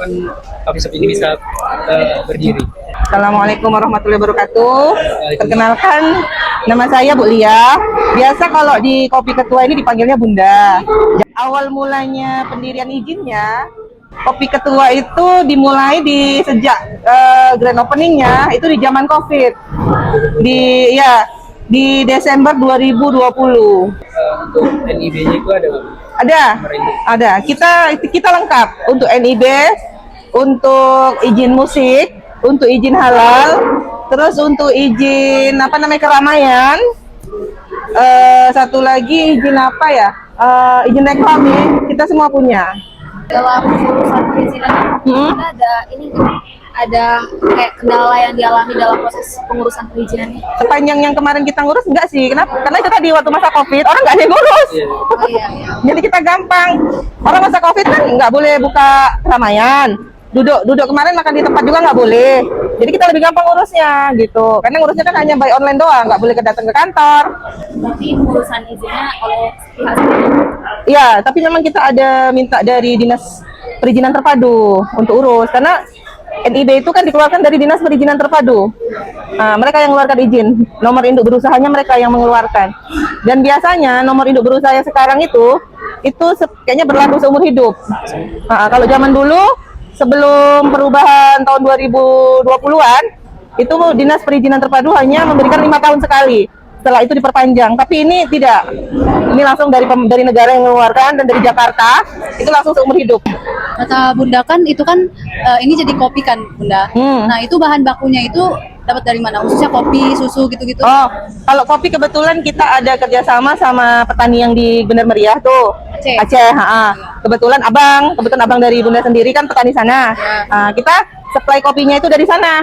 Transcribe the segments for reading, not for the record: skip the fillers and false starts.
kapan Coffee Shop ini bisa berdiri? Assalamualaikum warahmatullahi wabarakatuh. Perkenalkan, nama saya Bu Lia. Biasa kalau di Kopi Ketua ini dipanggilnya Bunda. Awal mulanya pendirian izinnya, Kopi Ketua itu dimulai sejak grand openingnya itu di zaman COVID. Di Desember 2020. Untuk NIB-nya itu ada nggak? Ada. Kita lengkap untuk NIB, untuk izin musik, untuk izin halal, terus untuk izin keramaian. Satu lagi izin izin reklame, kita semua punya. Dalam urusan perizinan ada kayak kendala yang dialami dalam proses pengurusan perizinan. Sepanjang yang kemarin kita ngurus enggak sih? Kenapa? Karena itu tadi waktu masa COVID orang nggak ada yang ngurus. Oh, iya. Jadi kita gampang. Orang masa COVID kan nggak boleh buka keramaian. Duduk kemarin makan di tempat juga nggak boleh. Jadi kita lebih gampang ngurusnya gitu. Karena ngurusnya kan hanya by online doang, nggak boleh datang ke kantor. Tapi pengurusan izinnya oleh pihak sendiri. Iya, tapi memang kita ada minta dari Dinas Perizinan Terpadu untuk urus karena NIB itu kan dikeluarkan dari Dinas Perizinan Terpadu. Mereka yang mengeluarkan izin. Nomor induk berusahanya mereka yang mengeluarkan. Dan biasanya nomor induk berusaha yang sekarang itu kayaknya berlaku seumur hidup. Kalau zaman dulu sebelum perubahan tahun 2020-an itu Dinas Perizinan Terpadu hanya memberikan 5 tahun sekali. Setelah itu diperpanjang, tapi ini tidak. Ini langsung dari negara yang mengeluarkan dan dari Jakarta itu langsung seumur hidup. Kata Bunda kan itu kan ini jadi kopi kan Bunda. Nah itu bahan bakunya itu dapat dari mana? Khususnya kopi, susu gitu-gitu. Oh, kalau kopi kebetulan kita ada kerjasama sama petani yang di Bener Meriah tuh. Aceh. Kebetulan abang dari Bunda sendiri kan petani sana. Kita supply kopinya itu dari sana.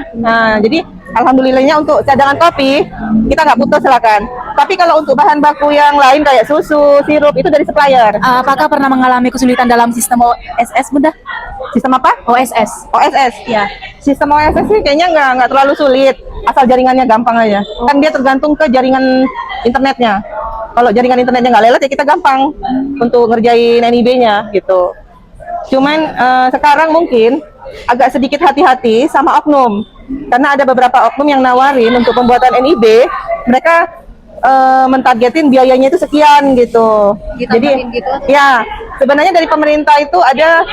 Jadi alhamdulillahnya untuk cadangan kopi kita nggak butuh silakan. Tapi kalau untuk bahan baku yang lain kayak susu, sirup itu dari supplier. Apakah pernah mengalami kesulitan dalam sistem OSS Bunda? Sistem apa? OSS. OSS ya. Sistem OSS sih kayaknya nggak terlalu sulit, asal jaringannya gampang aja. Kan dia tergantung ke jaringan internetnya. Kalau jaringan internetnya nggak lelet ya kita gampang untuk ngerjain NIB-nya gitu. Cuman sekarang mungkin agak sedikit hati-hati sama oknum. Karena ada beberapa oknum yang nawarin untuk pembuatan NIB, mereka mentargetin biayanya itu sekian gitu. Jadi gitu. Ya, sebenarnya dari pemerintah itu ada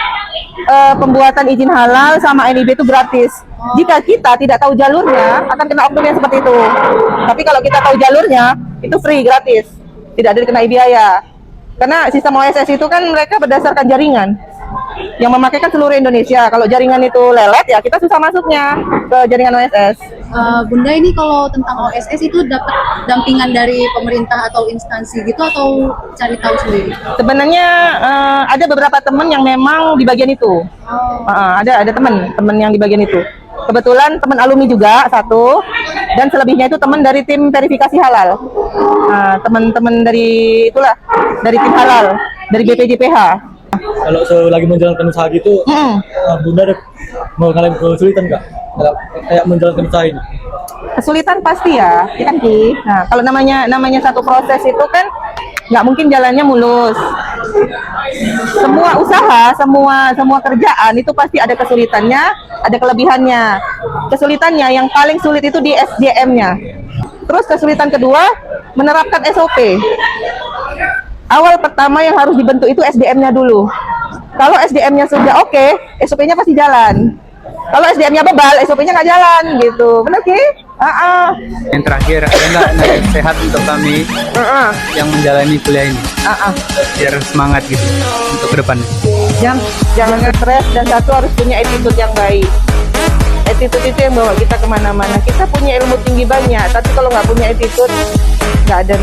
pembuatan izin halal sama NIB itu gratis. Jika kita tidak tahu jalurnya, akan kena oknum yang seperti itu. Tapi kalau kita tahu jalurnya, itu free, gratis. Tidak ada dikenai biaya. Karena sistem OSS itu kan mereka berdasarkan jaringan yang memakai kan seluruh Indonesia. Kalau jaringan itu lelet ya kita susah masuknya ke jaringan OSS. Bunda ini kalau tentang OSS itu dapat dampingan dari pemerintah atau instansi gitu atau cari tahu sendiri? Sebenarnya ada beberapa teman yang memang di bagian itu. Ada teman yang di bagian itu. Kebetulan teman alumni juga satu, dan selebihnya itu teman dari tim verifikasi halal. Teman-teman dari tim halal dari BPJPH. Kalau lagi menjalankan usaha gitu, Bunda ada mengalami kesulitan nggak? Kayak menjalankan usaha ini? Kesulitan pasti ya kan Ki. Nah, kalau namanya satu proses itu kan nggak mungkin jalannya mulus. Semua usaha, semua kerjaan itu pasti ada kesulitannya, ada kelebihannya. Kesulitannya yang paling sulit itu di SDM-nya. Terus kesulitan kedua menerapkan SOP. Awal pertama yang harus dibentuk itu SDM-nya dulu. Kalau SDM-nya sudah oke, SOP-nya pasti jalan. Kalau SDM-nya bebal, SOP-nya nggak jalan gitu. Benar Ki? Yang terakhir, ada nggak nasihat sehat untuk kami yang menjalani kuliah ini? Biar semangat gitu untuk ke depan. Jangan stres, dan satu harus punya attitude yang baik. Attitude itu yang bawa kita kemana-mana. Kita punya ilmu tinggi banyak, tapi kalau nggak punya attitude, nggak ada.